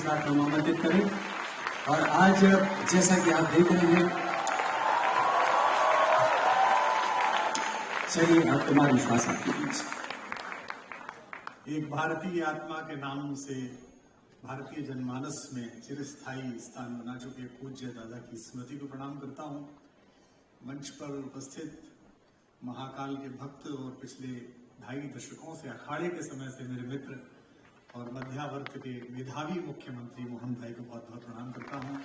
साथ हम आमंत्रित करें। और आज जैसा कि आप देख रहे हैं, चलिए अब कुमार विश्वास आपके बीच। एक भारतीय आत्मा के नाम से भारतीय जनमानस में चिरस्थायी स्थान बना चुके पूज्य दादा की स्मृति को प्रणाम करता हूं। मंच पर उपस्थित महाकाल के भक्त और पिछले 2.5 दशकों से अखाड़े के समय से मेरे मित्र और मध्यावर्त के मेधावी मुख्यमंत्री मोहन भाई को बहुत बहुत प्रणाम करता हूं।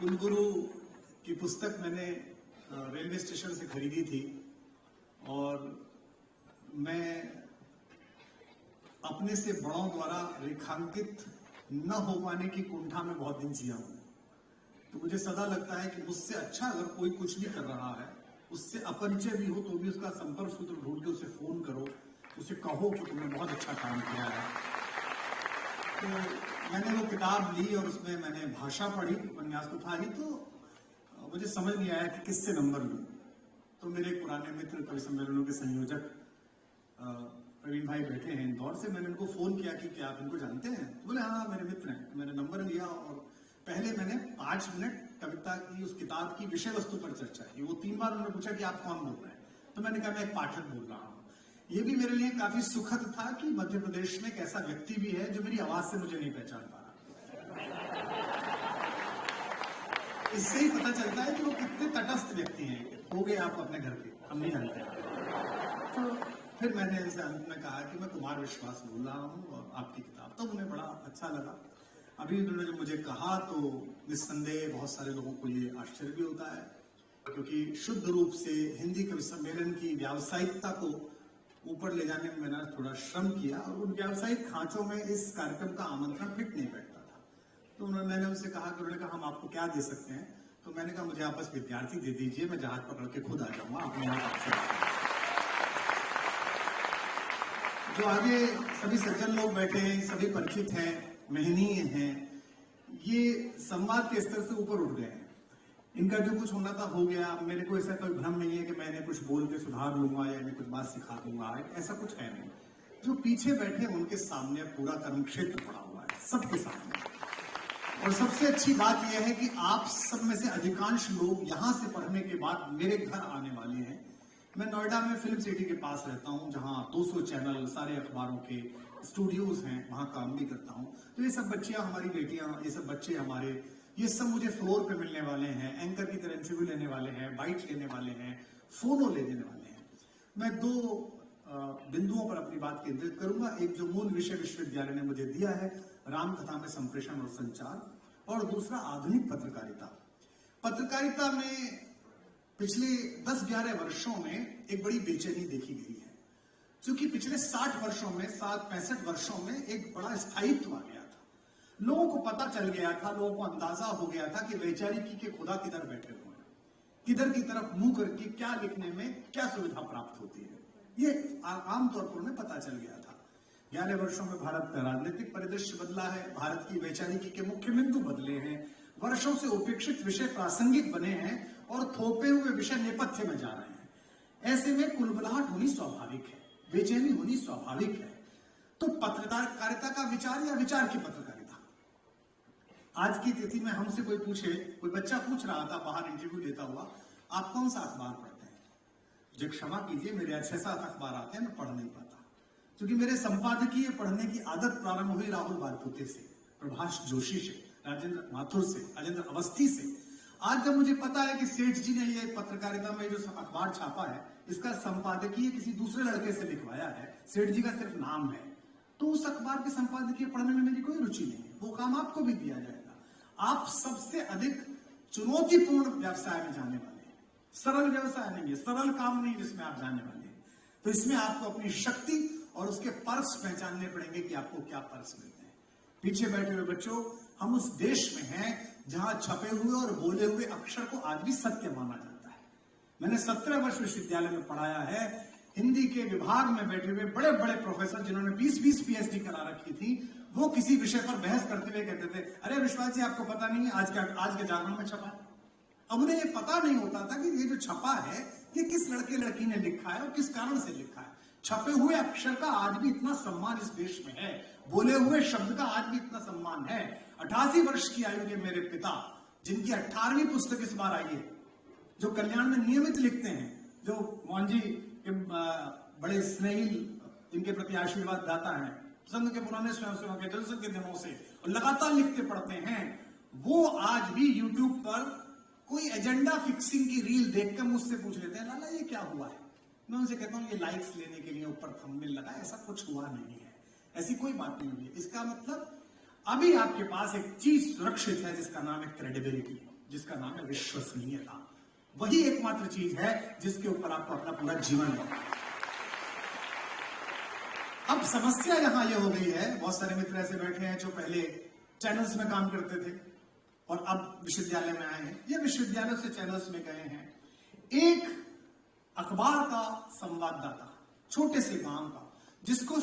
कुलगुरु की पुस्तक मैंने रेलवे स्टेशन से खरीदी थी और मैं अपने से बड़ों द्वारा रेखांकित न हो पाने की कुंठा में बहुत दिन जिया हूं। तो मुझे सदा लगता है कि मुझसे अच्छा अगर कोई कुछ भी कर रहा है, उससे अपरिचय भी हो तो भी उसका संपर्क सूत्र ढूंढ के उसे फोन करो, उसे कहो कि तुमने बहुत अच्छा काम किया है। तो मैंने वो किताब ली और उसमें मैंने भाषा पढ़ी, उपन्यास तो था ही, तो मुझे समझ नहीं आया कि किससे नंबर लूं। तो मेरे पुराने मित्र कवि सम्मेलनों के संयोजक प्रवीण भाई बैठे हैं इंदौर से, मैंने उनको फोन किया कि क्या आप इनको जानते हैं? तो बोले हाँ मेरे मित्र हैं। मैंने नंबर लिया और पहले मैंने 5 मिनट कविता की उस किताब की विषय वस्तु पर चर्चा की। वो 3 बार उन्होंने पूछा कि आप कौन बोल रहे हैं? तो मैंने कहा मैं एक पाठक बोल रहा हूँ। ये भी मेरे लिए काफी सुखद था कि मध्य प्रदेश में एक ऐसा व्यक्ति भी है जो मेरी आवाज से मुझे नहीं पहचान पा रहा। इससे ही पता चलता है कि वो कितने तटस्थ व्यक्ति हैं। हो गए आप अपने घर के, हम नहीं जानते। तो फिर मैंने इस अंत में कहा कि मैं कुमार विश्वास बोल रहा हूँ और आपकी किताब, तो उन्हें बड़ा अच्छा लगा। अभी उन्होंने जब मुझे कहा तो निस्संदेह बहुत सारे लोगों को ये आश्चर्य भी होता है, क्योंकि शुद्ध रूप से हिंदी कवि सम्मेलन की व्यावसायिकता को ऊपर ले जाने में मैंने थोड़ा श्रम किया और उन व्यावसायिक खांचों में इस कार्यक्रम का आमंत्रण फिट नहीं बैठता था। तो मैंने उनसे कहा कि उन्होंने कहा हम आपको क्या दे सकते हैं? तो मैंने कहा मुझे आप बस विद्यार्थी दे दीजिए, मैं जहाज पकड़ के खुद आ जाऊंगा अपने यहाँ आपसे। जो आगे सभी सज्जन लोग बैठे हैं, सभी परिचित हैं, मेहनीय हैं, ये संवाद के स्तर से ऊपर उठ गए हैं। इनका जो कुछ होना था हो गया। मेरे को ऐसा कोई भ्रम नहीं है कि मैंने कुछ बोल के सुधार लूंगा या इन्हें कुछ बात सिखा दूंगा, ऐसा कुछ है नहीं। जो पीछे बैठे उनके सामने पूरा कर्म क्षेत्र पड़ा हुआ है, सबके सामने। और सबसे अच्छी बात यह है कि आप सब में से अधिकांश लोग यहां से पढ़ने के बाद मेरे घर आने वाले हैं। मैं नोएडा में फिल्म सिटी के पास रहता हूं, जहां 200 चैनल, सारे अखबारों के स्टूडियोज हैं, वहां काम भी करता हूं। तो ये सब बच्चियां हमारी बेटियां, ये सब बच्चे हमारे, ये सब मुझे फ्लोर पे मिलने वाले हैं, एंकर की तरह इंटरव्यू लेने वाले हैं, बाइट लेने वाले हैं, फोनो ले लेने वाले हैं। मैं 2 बिंदुओं पर अपनी बात केंद्रित करूंगा। एक जो मूल विषय विश्वविद्यालय ने मुझे दिया है, रामकथा में संप्रेषण और संचार, और दूसरा आधुनिक पत्रकारिता। पत्रकारिता में पिछले 10-11 वर्षों में एक बड़ी बेचैनी देखी गई है, क्योंकि पिछले 60 वर्षों में, 65 वर्षों में एक बड़ा स्थायित्व आ गया था। लोगों को पता चल गया था, लोगों को अंदाजा हो गया था कि वैचारिकी के खुदा किधर बैठे हुए हैं, किधर की तरफ मुंह करके क्या लिखने में क्या सुविधा प्राप्त होती है, ये आमतौर पर उन्हें पता चल गया था। 11 वर्षों में भारत का राजनीतिक परिदृश्य बदला है, भारत की वैचारिकी के मुख्य बिंदु बदले हैं, वर्षों से उपेक्षित विषय प्रासंगिक बने हैं और थोपे हुए विषय नेपथ्य में जा रहे हैं। ऐसे में कुलबुलाहट होनी स्वाभाविक है, बेचैनी होनी स्वाभाविक है। तो पत्रकारिता का विचार या विचार की पत्रकारिता? आज की तिथि में हमसे कोई पूछे, कोई बच्चा पूछ रहा था बाहर इंटरव्यू लेता हुआ, आप कौन सा अखबार पढ़ते हैं? मुझे क्षमा कीजिए, मेरे 6-7 अखबार आते हैं, मैं पढ़ नहीं पाता, क्योंकि मेरे संपादकीय पढ़ने की आदत प्रारंभ हुई राहुल बारपुते से, प्रभाष जोशी से, राजेंद्र माथुर से, राजेंद्र अवस्थी से। आज जब मुझे पता है कि सेठ जी ने ये पत्रकारिता में जो अखबार छापा है, इसका संपादकीय किसी दूसरे लड़के से लिखवाया है, सेठ जी का सिर्फ नाम है, तो उस अखबार के संपादकीय पढ़ने में मेरी कोई रुचि नहीं है। वो काम आपको भी दिया जाएगा। आप सबसे अधिक चुनौतीपूर्ण व्यवसाय में जाने वाले हैं। सरल व्यवसाय नहीं है, सरल काम नहीं जिसमें आप जाने वाले हैं। तो इसमें आपको अपनी शक्ति और उसके पर्स पहचानने पड़ेंगे कि आपको क्या पर्स मिलते हैं। पीछे बैठे हुए बच्चों, हम उस देश में हैं जहां छपे हुए और बोले हुए अक्षर को आज भी सत्य माना जाता है। मैंने 17 वर्ष विश्वविद्यालय में पढ़ाया है। हिंदी के विभाग में बैठे हुए बड़े बड़े प्रोफेसर जिन्होंने 20-20 पीएचडी करा रखी थी, वो किसी विषय पर बहस करते हुए कहते थे, अरे विश्वास जी आपको पता नहीं है आज के जागरण में छपा। अब उन्हें ये पता नहीं होता था कि ये जो छपा है ये किस लड़के लड़की ने लिखा है और किस कारण से लिखा है। छपे हुए अक्षर का आज भी इतना सम्मान इस देश में है, बोले हुए शब्द का आज भी इतना सम्मान है। 88 वर्ष की आयु के मेरे पिता, जिनकी 18वीं पुस्तक इस बार आई है, जो कल्याण में नियमित लिखते हैं, जो मोहन जी के बड़े स्नेही, इनके प्रति आशीर्वाद दाता है, संघ के पुराने स्वयंसेवक के जनसंघ के दिनों से लगातार लिखते पढ़ते हैं, वो आज भी यूट्यूब पर कोई एजेंडा फिक्सिंग की रील देखकर मुझसे पूछ लेते हैं, लाला ये क्या हुआ है। मैं उनसे कहता हूं ये लाइक्स लेने के लिए ऊपर थंबनेल लगा, ऐसा कुछ हुआ नहीं है, ऐसी कोई बात नहीं हुई है। इसका मतलब अभी आपके पास एक चीज सुरक्षित है जिसका नाम है क्रेडिबिलिटी, जिसका नाम है विश्वसनीयता। वही एकमात्र चीज है जिसके ऊपर आपको अपना पूरा जीवन लगाना। अब समस्या यहां यह हो गई है, बहुत सारे मित्र ऐसे बैठे हैं जो पहले चैनल्स में काम करते थे और अब विश्वविद्यालय में आए हैं या विश्वविद्यालय से चैनल्स में गए हैं। एक अखबार का संवाददाता, छोटे से गांव का, जिसको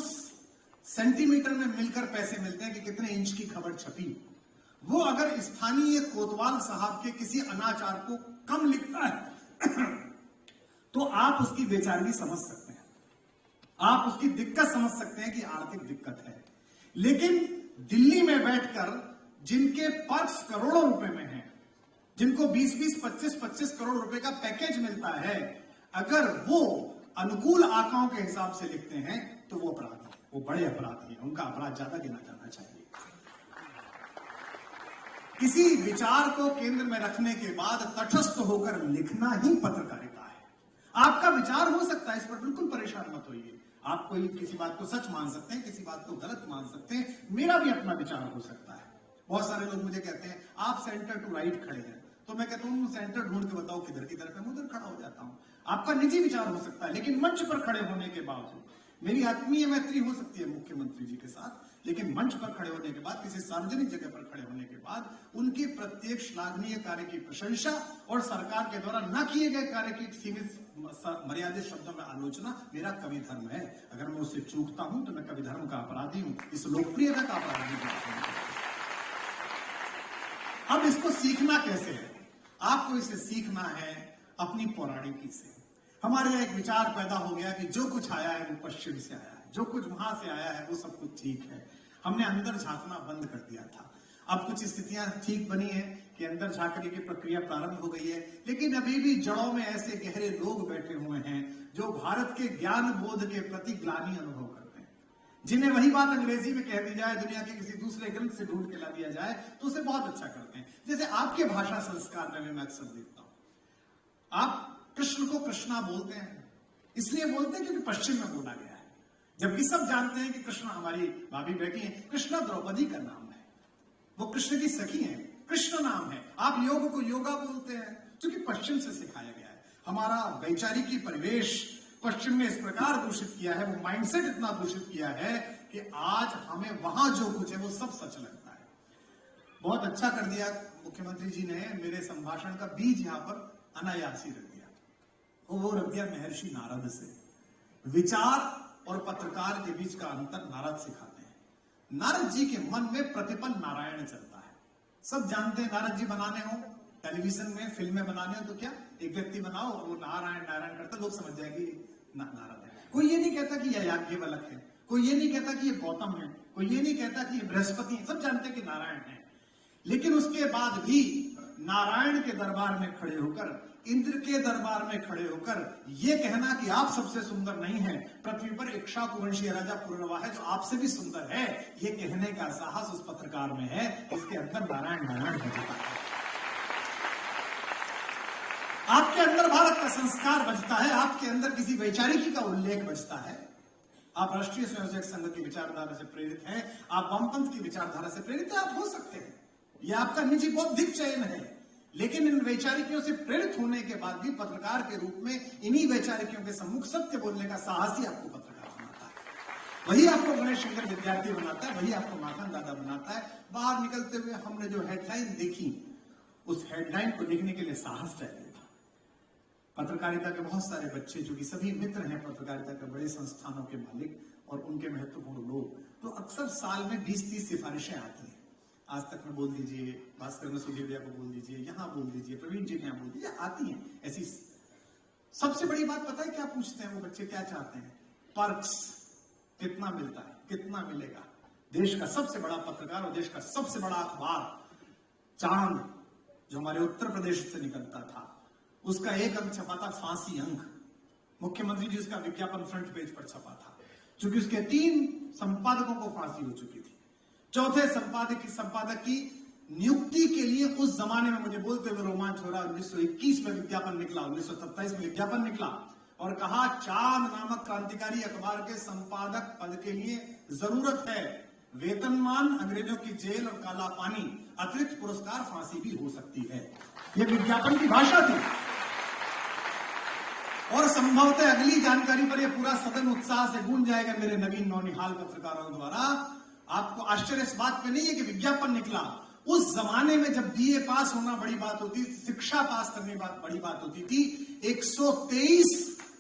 सेंटीमीटर में मिलकर पैसे मिलते हैं कि कितने इंच की खबर छपी, वो अगर स्थानीय कोतवाल साहब के किसी अनाचार को कम लिखता है तो आप उसकी बेचारगी समझ सकते हैं, आप उसकी दिक्कत समझ सकते हैं कि आर्थिक दिक्कत है। लेकिन दिल्ली में बैठकर जिनके पर्स करोड़ों रुपए में हैं, जिनको 20-20, 25-25 करोड़ रुपए का पैकेज मिलता है, अगर वो अनुकूल आंकड़ों के हिसाब से लिखते हैं तो वो अपराधी है, वो बड़े अपराधी हैं, उनका अपराध ज्यादा गिना जाना चाहिए। किसी विचार को केंद्र में रखने के बाद तटस्थ होकर लिखना ही पत्रकारिता है। आपका विचार हो सकता है, इस पर बिल्कुल परेशान मत होइए। आप कोई किसी बात को सच मान सकते हैं, किसी बात को गलत मान सकते हैं, मेरा भी अपना विचार हो सकता है। बहुत सारे लोग मुझे कहते हैं आप सेंटर टू राइट खड़े हैं, तो मैं कहता हूं सेंटर ढूंढ के बताओ किधर की तरफ है, मैं उधर खड़ा हो जाता हूं। आपका निजी विचार हो सकता है, लेकिन मंच पर खड़े होने के बावजूद मेरी आत्मीय मैत्री हो सकती है मुख्यमंत्री जी के साथ, लेकिन मंच पर खड़े होने के बाद, किसी सार्वजनिक जगह पर खड़े होने के बाद उनके प्रत्येक श्लाघनीय कार्य की प्रशंसा और सरकार के द्वारा न किए गए कार्य की सीमित मर्यादित शब्दों में आलोचना मेरा कवि धर्म है। अगर मैं उससे चूकता हूं तो मैं कवि धर्म का अपराधी हूं, इस लोकप्रियता का अपराधी हूं। अब इसको सीखना कैसे है? आपको इसे सीखना है अपनी पौराणिकी से। हमारे यहाँ एक विचार पैदा हो गया कि जो कुछ आया है वो पश्चिम से आया है, जो कुछ वहां से आया है वो सब कुछ ठीक है। हमने अंदर झांकना बंद कर दिया था। अब कुछ स्थितियां ठीक बनी है कि अंदर झांकने की प्रक्रिया प्रारंभ हो गई है, लेकिन अभी भी जड़ों में ऐसे गहरे लोग बैठे हुए हैं जो भारत के ज्ञान बोध के प्रति ग्लानि अनुभव करते हैं, जिन्हें वही बात अंग्रेजी में कह दी जाए, दुनिया के किसी दूसरे ग्रंथ से ढूंढ के ला दिया जाए तो उसे बहुत अच्छा करते हैं। जैसे आपके भाषा संस्कार में मैं अक्सर देखता हूं, आप कृष्ण को कृष्णा बोलते हैं, इसलिए बोलते हैं क्योंकि पश्चिम में बोला गया है, जबकि सब जानते हैं कि कृष्ण हमारी भाभी बेटी है। कृष्णा द्रौपदी का नाम है, वो कृष्ण की सखी है, कृष्ण नाम है। आप योग को योगा बोलते हैं क्योंकि पश्चिम से सिखाया गया है। हमारा वैचारिकी परिवेश पश्चिम ने इस प्रकार दूषित किया है, वो माइंडसेट इतना दूषित किया है कि आज हमें वहां जो कुछ है वो सब सच लगता है। बहुत अच्छा कर दिया मुख्यमंत्री जी ने, मेरे संभाषण का बीज यहां पर अनायास ही रख दिया। वो रख दिया महर्षि नारद से। विचार और पत्रकार के बीच का अंतर नारद सिखाते हैं। नारद जी के मन में प्रतिपल नारायण चलता है। सब जानते हैं नारद जी बनाने हो टेलीविजन में, फिल्में बनाने हो तो क्या एक व्यक्ति बनाओ और वो नारायण नारायण करता, लोग समझ जाएंगे नारद है। कोई ये नहीं कहता कि यह याज्ञवल्क्य है, कोई ये नहीं कहता कि ये गौतम है, कोई ये नहीं कहता कि ये बृहस्पति है, सब जानते हैं कि नारायण है। लेकिन उसके बाद भी नारायण के दरबार में खड़े होकर, इंद्र के दरबार में खड़े होकर यह कहना कि आप सबसे सुंदर नहीं है, पृथ्वी पर इक्ष्वाकुवंशीय राजा पुररवा है जो आपसे भी सुंदर है, यह कहने का साहस उस पत्रकार में है, इसके अंदर नारायण नारायण बजता है। आपके अंदर भारत का संस्कार बजता है, आपके अंदर किसी वैचारिकी का उल्लेख बजता है। आप राष्ट्रीय स्वयंसेवक संघ की विचारधारा से प्रेरित हैं, आप वामपंथ की विचारधारा से प्रेरित हैं, आप हो सकते हैं, यह आपका निजी बौद्धिक चयन है। लेकिन इन वैचारिकियों से प्रेरित होने के बाद भी पत्रकार के रूप में इन्हीं वैचारिकियों के सम्मुख सत्य बोलने का साहस ही आपको पत्रकार बनाता है, वही आपको गणेश शंकर विद्यार्थी बनाता है, वही आपको माखन दादा बनाता है। बाहर निकलते हुए हमने जो हेडलाइन देखी, उस हेडलाइन को लिखने के लिए साहस चाहिए था। पत्रकारिता के बहुत सारे बच्चे जो कि सभी मित्र हैं पत्रकारिता के, बड़े संस्थानों के मालिक और उनके महत्वपूर्ण लोग, तो अक्सर साल में 20-30 सिफारिशें आती हैं। आज तक में बोल दीजिए, भास्कर में सुधीर भैया को बोल दीजिए, यहां बोल दीजिए, प्रवीण जी के यहां बोल दीजिए, आती हैं ऐसी। सबसे बड़ी बात पता है क्या पूछते हैं वो बच्चे, क्या चाहते हैं? पर्क्स, कितना मिलता है, कितना मिलेगा, देश का सबसे बड़ा पत्रकार और देश का सबसे बड़ा अखबार चांद, जो हमारे उत्तर प्रदेश से निकलता था, उसका एक अंक छपा था फांसी अंक। मुख्यमंत्री जी उसका विज्ञापन फ्रंट पेज पर छपा था, क्योंकि उसके 3 संपादकों को फांसी हो चुकी थी। चौथे संपादक की नियुक्ति के लिए उस जमाने में, मुझे बोलते हुए रोमांच हो रहा, 1921 में विज्ञापन निकला, 1927 में विज्ञापन निकला और कहा चांद नामक क्रांतिकारी अखबार के संपादक पद के लिए जरूरत है वेतनमान, अंग्रेजों की जेल और काला पानी, अतिरिक्त पुरस्कार फांसी भी हो सकती है। यह विज्ञापन की भाषा थी। और संभवतः अगली जानकारी पर यह पूरा सदन उत्साह से गूंज जाएगा मेरे नवीन नौनिहाल पत्रकारों द्वारा। आपको आश्चर्य इस बात पे नहीं है कि विज्ञापन निकला। उस जमाने में जब बीए पास होना बड़ी बात होती, शिक्षा पास करने बड़ी बात होती थी, 123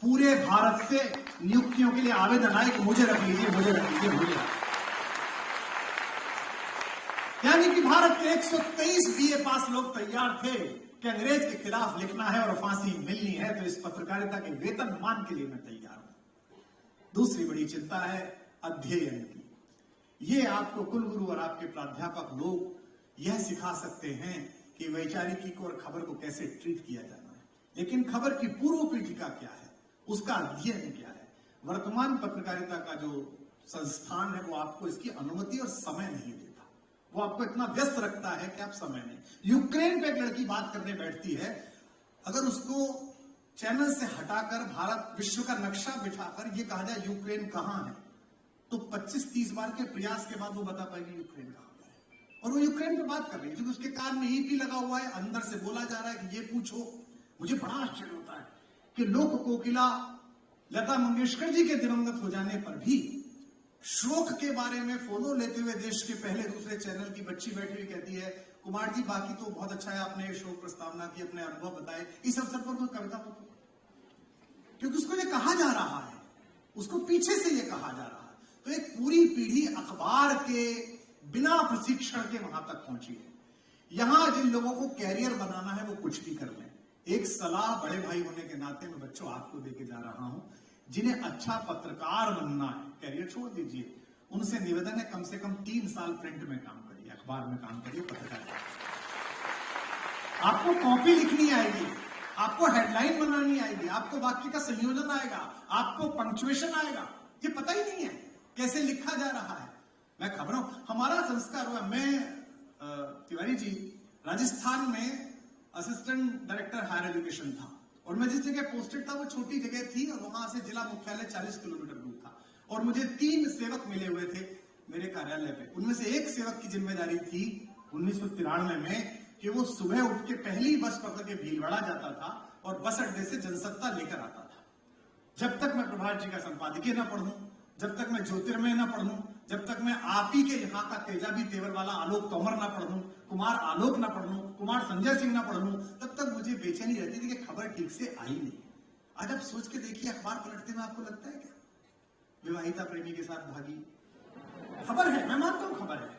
पूरे भारत से नियुक्तियों के लिए आवेदन आए कि मुझे रख लीजिए, मुझे रख लीजिए, मुझे। यानी कि भारत के 123 बीए पास लोग तैयार थे कि अंग्रेज के खिलाफ लिखना है और फांसी मिलनी है, तो इस पत्रकारिता के वेतनमान के लिए मैं तैयार हूं। दूसरी बड़ी चिंता है अध्ययन की। ये आपको कुलगुरु और आपके प्राध्यापक लोग यह सिखा सकते हैं कि वैचारिकी को और खबर को कैसे ट्रीट किया जाना है, लेकिन खबर की पूर्व पीठिका क्या है, उसका अध्ययन क्या है। वर्तमान पत्रकारिता का जो संस्थान है वो आपको इसकी अनुमति और समय नहीं देता। वो आपको इतना व्यस्त रखता है कि आप समय नहीं। यूक्रेन पे एक लड़की बात करने बैठती है, अगर उसको चैनल से हटाकर भारत विश्व का नक्शा बिठाकर ये कहा जाए यूक्रेन कहां है, तो 25-30 बार के प्रयास के बाद वो बता पाएगी यूक्रेन कहां है। और वो यूक्रेन पे बात कर रही है, क्योंकि उसके कान में ईपी लगा हुआ है, अंदर से बोला जा रहा है कि ये पूछो। मुझे बड़ा आश्चर्य होता है कि लोक कोकिला लता मंगेशकर जी के दिवंगत हो जाने पर भी शोक के बारे में फोनो लेते हुए देश के पहले दूसरे चैनल की बच्ची बैठी हुई कहती है, कुमार जी बाकी तो बहुत अच्छा है, आपने शोक प्रस्तावना की, अपने अनुभव बताए, इस अवसर पर कोई कविता हो, क्योंकि उसको ये कहा जा रहा है, उसको पीछे से ये कहा जा रहा है। तो एक पूरी पीढ़ी अखबार के बिना प्रशिक्षण के वहां तक पहुंची है। यहां जिन लोगों को कैरियर बनाना है वो कुछ भी कर लें। एक सलाह बड़े भाई होने के नाते में बच्चों आपको देके जा रहा हूं, जिन्हें अच्छा पत्रकार बनना है, कैरियर छोड़ दीजिए, उनसे निवेदन है कम से कम 3 साल प्रिंट में काम करिए, अखबार में काम करिए, पत्रकारिता। आपको कॉपी लिखनी आएगी, आपको हेडलाइन बनानी आएगी, आपको वाक्य का संयोजन आएगा, आपको पंक्चुएशन आएगा। ये पता ही नहीं है कैसे लिखा जा रहा है। मैं खबरों, हमारा संस्कार हुआ, मैं तिवारी जी राजस्थान में असिस्टेंट डायरेक्टर हायर एजुकेशन था, और मैं जिस जगह पोस्टेड था वो छोटी जगह थी और वहां से जिला मुख्यालय 40 किलोमीटर दूर था। और मुझे 3 सेवक मिले हुए थे मेरे कार्यालय पे। उनमें से एक सेवक की जिम्मेदारी थी 1993 में कि वो सुबह उठ के पहली बस पकड़ के भीलवाड़ा जाता था और बस अड्डे से जनसत्ता लेकर आता था। जब तक मैं प्रभात जी का संपादकीय न पढ़ूं, जब तक मैं ज्योतिर्मय न पढ़ूं, जब तक मैं आप ही के यहाँ का तेजाबी तेवर वाला आलोक तोमर ना पढ़ लूं, कुमार आलोक ना पढ़ लूं, कुमार संजय सिंह ना पढ़ लूं, तब तक मुझे बेचैनी रहती थी कि खबर ठीक से आई नहीं। आज आप सोच के देखिए, अखबार पलटते में आपको लगता है क्या विवाहिता प्रेमी के साथ भागी? खबर है, मैं मानता हूं खबर है,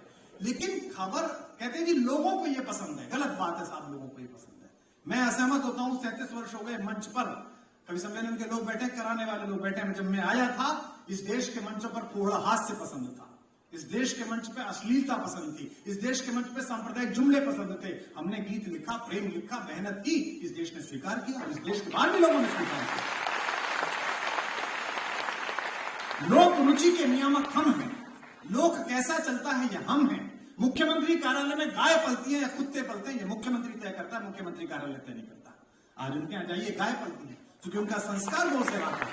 लेकिन खबर कहते हैं जी लोगों को यह पसंद है। गलत बात है साहब, लोगों को यह पसंद है। मैं असहमत होता हूं। 37 वर्ष हो गए मंच पर, कवि सम्मेलन के लोग बैठे, कराने वाले लोग बैठे। जब मैं आया था इस देश के मंचों पर कोहड़ा हास्य पसंद था, इस देश के मंच पे अश्लीलता पसंद थी, इस देश के मंच पे सांप्रदायिक जुमले पसंद थे। हमने गीत लिखा, प्रेम लिखा, मेहनत की, इस देश ने स्वीकार किया और इस देश के बाहर भी लोगों ने स्वीकार किया। लोक रुचि के नियामक हम हैं, लोक कैसा चलता है ये हम हैं। मुख्यमंत्री कार्यालय में गाय पलती है या कुत्ते पलते हैं ये मुख्यमंत्री तय करता है, मुख्यमंत्री कार्यालय तय नहीं करता। आज उनके यहां जाइए, गाय पलती है क्योंकि उनका संस्कार गौ सेवा का।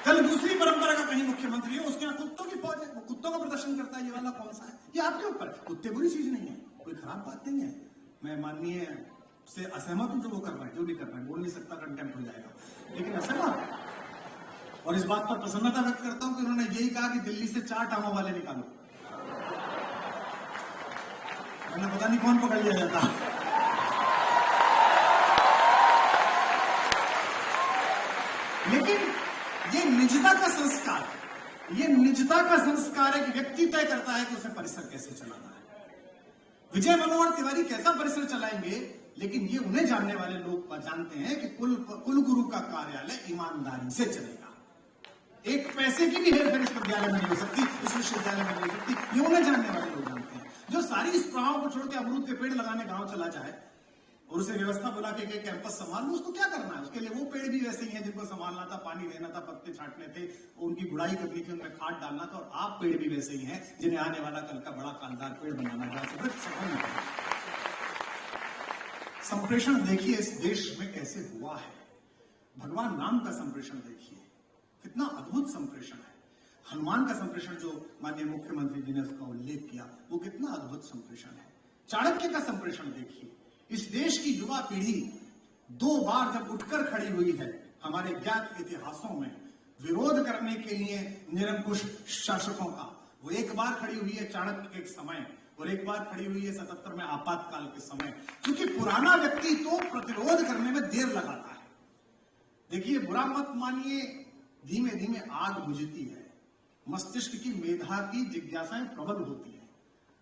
कल दूसरी परंपरा का कहीं मुख्यमंत्री है, उसके यहां कुत्तों की फौज है, वो कुत्तों का प्रदर्शन करता है। ये वाला कौन सा है? ये आपके ऊपर। कुत्ते बुरी चीज नहीं है, कोई खराब बात नहीं है। मैं माननीय से असहमत हूं जो वो कर रहा है, जो भी कर रहा है, बोल नहीं सकता, कंटेम्प्ट हो जाएगा, लेकिन असहमत। और इस बात पर प्रसन्नता व्यक्त करता हूं कि उन्होंने यही कहा कि दिल्ली से 4 टांगों वाले निकालो। मैंने पता नहीं कौन पकड़ लिया जाता। लेकिन ये निजता का संस्कार है, ये निजता का संस्कार है कि व्यक्ति तय करता है कि उसे परिसर कैसे चलाना है। विजय मनोहर तिवारी कैसा परिसर चलाएंगे, लेकिन ये उन्हें जानने वाले लोग जानते हैं कि कुल गुरु का कार्यालय ईमानदारी से चलेगा। एक पैसे की भी हेरफेर इस विद्यालय में नहीं हो सकती, इस विश्वविद्यालय में नहीं हो सकती। ये उन्हें जानने वाले लोग जानते हैं। जो सारी स्प्राहों को छोड़ के अमरूद के पेड़ लगाने गांव चला जाए और उसे व्यवस्था बुला के कैंपस संभाल लो, उसको क्या करना है? उसके लिए वो पेड़ भी वैसे ही हैं जिनको संभालना था, पानी देना था, पत्ते छांटने थे, उनकी गुड़ाई करनी थी, उनमें खाद डालना था। और आप पेड़ भी वैसे ही हैं जिन्हें आने वाला कल का बड़ा कांदार पेड़ बनाना था। संप्रेषण देखिए इस देश में कैसे हुआ है। भगवान राम का संप्रेषण देखिए, कितना अद्भुत संप्रेषण है। हनुमान का संप्रेषण जो माननीय मुख्यमंत्री जी ने उसका उल्लेख किया, वो कितना अद्भुत संप्रेषण है। चाणक्य का संप्रेषण देखिए, इस देश की युवा पीढ़ी 2 बार जब उठकर खड़ी हुई है हमारे ज्ञात इतिहासों में विरोध करने के लिए निरंकुश शासकों का, वो एक बार खड़ी हुई है चाणक्य के समय और एक बार खड़ी हुई है 77 में आपातकाल के समय। क्योंकि पुराना व्यक्ति तो प्रतिरोध करने में देर लगाता है। देखिए, बुरा मत मानिए, धीमे धीमे आग बुझती है, मस्तिष्क की मेधा की जिज्ञासाएं प्रबल होती है।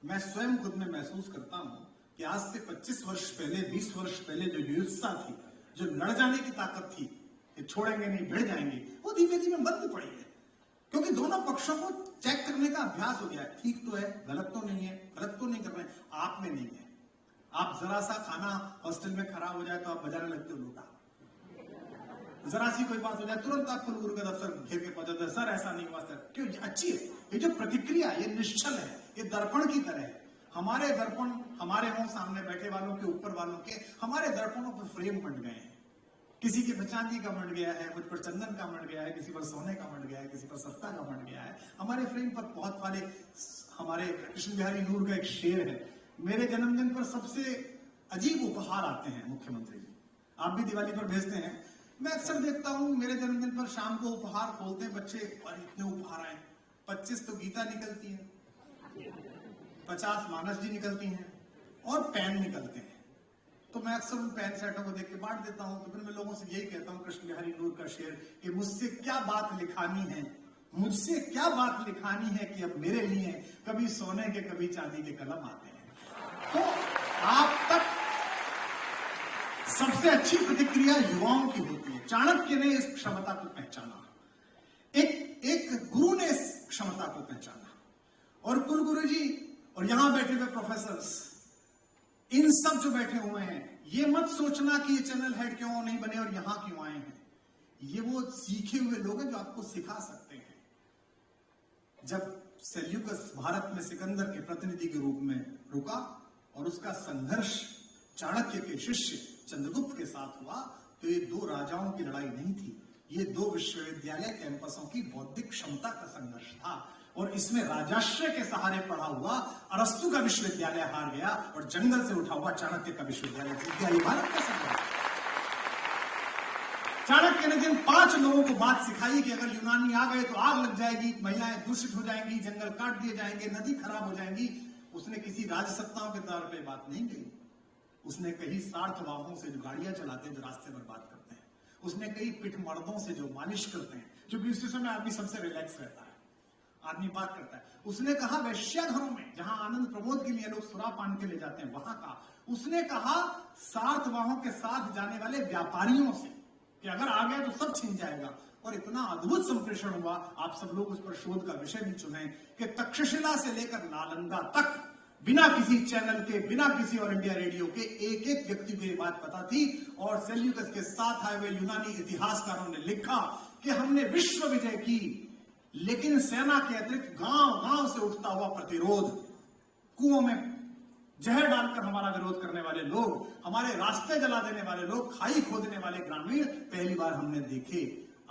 मैं स्वयं खुद में महसूस करता हूं कि आज से 25 वर्ष पहले, 20 वर्ष पहले जो युत्सा थी, जो लड़ जाने की ताकत थी कि छोड़ेंगे नहीं, भिड़ जाएंगे, वो धीमे धीमे बंद पड़ी है। क्योंकि दोनों पक्षों को चेक करने का अभ्यास हो गया है। ठीक तो है, गलत तो नहीं है, गलत तो नहीं कर रहे हैं, आप में नहीं है। आप जरा सा खाना हॉस्टल में खराब हो जाए तो आप बजाने लगते हो लोटा, जरा सी कोई बात हो जाए तुरंत आप कुलगुरु का दफ्तर घेर के पहुंचाते हैं, सर ऐसा नहीं हुआ सर। क्यों? अच्छी है ये जो प्रतिक्रिया, ये निश्चल है, ये दर्पण की तरह है। हमारे दर्पण हमारे हों, सामने बैठे वालों के, ऊपर वालों के, हमारे दर्पणों पर फ्रेम बन गए हैं। किसी के पर चांदी का बन गया है, मुझ पर चंदन का बन गया है, किसी पर सोने का बन गया है, किसी पर सत्ता का बन गया है। हमारे फ्रेम पर बहुत सारे, हमारे कृष्ण बिहारी नूर का एक शेर है, मेरे जन्मदिन पर सबसे अजीब उपहार आते हैं मुख्यमंत्री जी। आप भी दिवाली पर भेजते हैं, मैं अक्सर देखता हूं मेरे जन्मदिन पर शाम को उपहार खोलते हैं बच्चे, और इतने उपहार आए, 25 तो गीता निकलती है, 50 मानस जी निकलती हैं और पेन निकलते हैं। तो मैं अक्सर उन पेन सेटों को देख के बांट देता हूं। तो फिर मैं लोगों से यही कहता हूं, कृष्ण बिहारी नूर का शेर, कि मुझसे क्या बात लिखानी है, मुझसे क्या बात लिखानी है कि अब मेरे लिए कभी सोने के कभी चांदी के कलम आते हैं। तो आप तक सबसे अच्छी प्रतिक्रिया युवाओं की होती है। चाणक्य ने इस क्षमता को पहचाना, एक गुरु ने इस क्षमता को पहचाना, और कुलगुरु जी और यहां बैठे हुए प्रोफेसर्स, इन सब जो बैठे हुए हैं, ये मत सोचना कि ये चैनल हेड क्यों नहीं बने और यहां क्यों आए हैं। ये वो सीखे हुए लोग हैं जो आपको सिखा सकते हैं। जब सेल्यूकस भारत में सिकंदर के प्रतिनिधि के रूप में रुका और उसका संघर्ष चाणक्य के शिष्य चंद्रगुप्त के साथ हुआ, तो ये 2 राजाओं की लड़ाई नहीं थी, ये 2 विश्वविद्यालय कैंपसों की बौद्धिक क्षमता का संघर्ष था। और इसमें राजाश्रय के सहारे पढ़ा हुआ अरस्तु का विश्वविद्यालय हार गया और जंगल से उठा हुआ चाणक्य का विश्वविद्यालय जीत गया। ये भारत का संघर्ष। चाणक्य ने जिन 5 लोगों को बात सिखाई कि अगर यूनानी आ गए तो आग लग जाएगी, महिलाएं दूषित हो जाएंगी, जंगल काट दिए जाएंगे, नदी खराब हो जाएंगी, उसने किसी राजसत्ताओं के तौर पर बात नहीं कही। उसने कही सार्थवाहों से जो गाड़ियां चलाते हैं, जो रास्ते पर बात करते हैं, उसने कही पिठ मर्दों से जो मालिश करते हैं, क्योंकि उस समय आदमी सबसे रिलैक्स रहता है, आदमी बात करता है। उसने कहा वैश्याघरों में, जहां आनंद प्रमोद के लिए लोग सुरापान के ले जाते हैं, वहां का। उसने कहा सार्थवाहों के साथ जाने वाले व्यापारियों से कि अगर आ गया तो सब छिन जाएगा। और इतना अद्भुत संप्रेषण हुआ, आप सब लोग उस पर शोध का विषय भी चुने, कि तक्षशिला से लेकर नालंदा तक बिना किसी चैनल के, बिना किसी और इंडिया रेडियो के, एक एक व्यक्ति को ये बात पता थी। और सेल्यूकस के साथ आए हुए यूनानी इतिहासकारों ने लिखा कि हमने विश्व विजय की, लेकिन सेना के अतिरिक्त गांव गांव से उठता हुआ प्रतिरोध, कुओं में जहर डालकर हमारा विरोध करने वाले लोग, हमारे रास्ते जला देने वाले लोग, खाई खोदने वाले ग्रामीण पहली बार हमने देखे।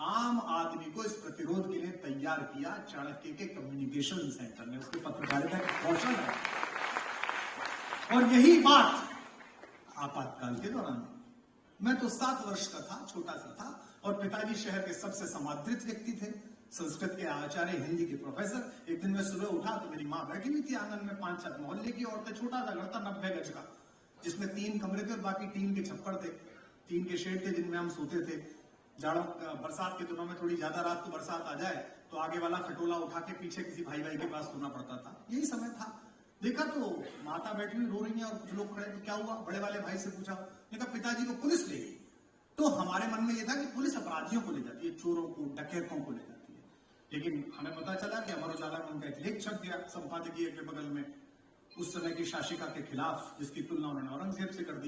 आम आदमी को इस प्रतिरोध के लिए तैयार किया चाणक्य के कम्युनिकेशन सेंटर ने, उसके पत्रकारिता का कौशल है। और यही बात आपातकाल के दौरान, मैं तो 7 वर्ष का था, छोटा सा था, और पिताजी शहर के सबसे समादृत व्यक्ति थे, संस्कृत के आचार्य, हिंदी के प्रोफेसर। एक दिन मैं सुबह उठा तो मेरी माँ बैठी हुई थी आंगन में, 5-7 मोहल्ले की औरतें, छोटा सा घर था 90 गज का, जिसमें 3 कमरे थे और बाकी टीन के छप्पर थे, टीन के शेड थे जिनमें हम सोते थे। जाड़ों बरसात के दिनों में थोड़ी ज्यादा रात को बरसात आ जाए तो आगे वाला खटोला उठा के पीछे किसी भाई के पास सोना पड़ता था। यही समय था। देखा तो माता बैठी हुई रो रही है और कुछ लोग खड़े, तो क्या हुआ? बड़े वाले भाई से पूछा, देखा पिताजी को पुलिस ले गई। तो हमारे मन में यह था कि पुलिस अपराधियों को ले जाती है, चोरों को, डकैतों को ले जाती है। लेकिन हमें पता चला कि अमर उजाला में उनका एक लेख छप गया संपादकीय के बगल में, उस समय की शासिका के खिलाफ, जिसकी तुलना उन्होंने औरंगजेब से कर दी।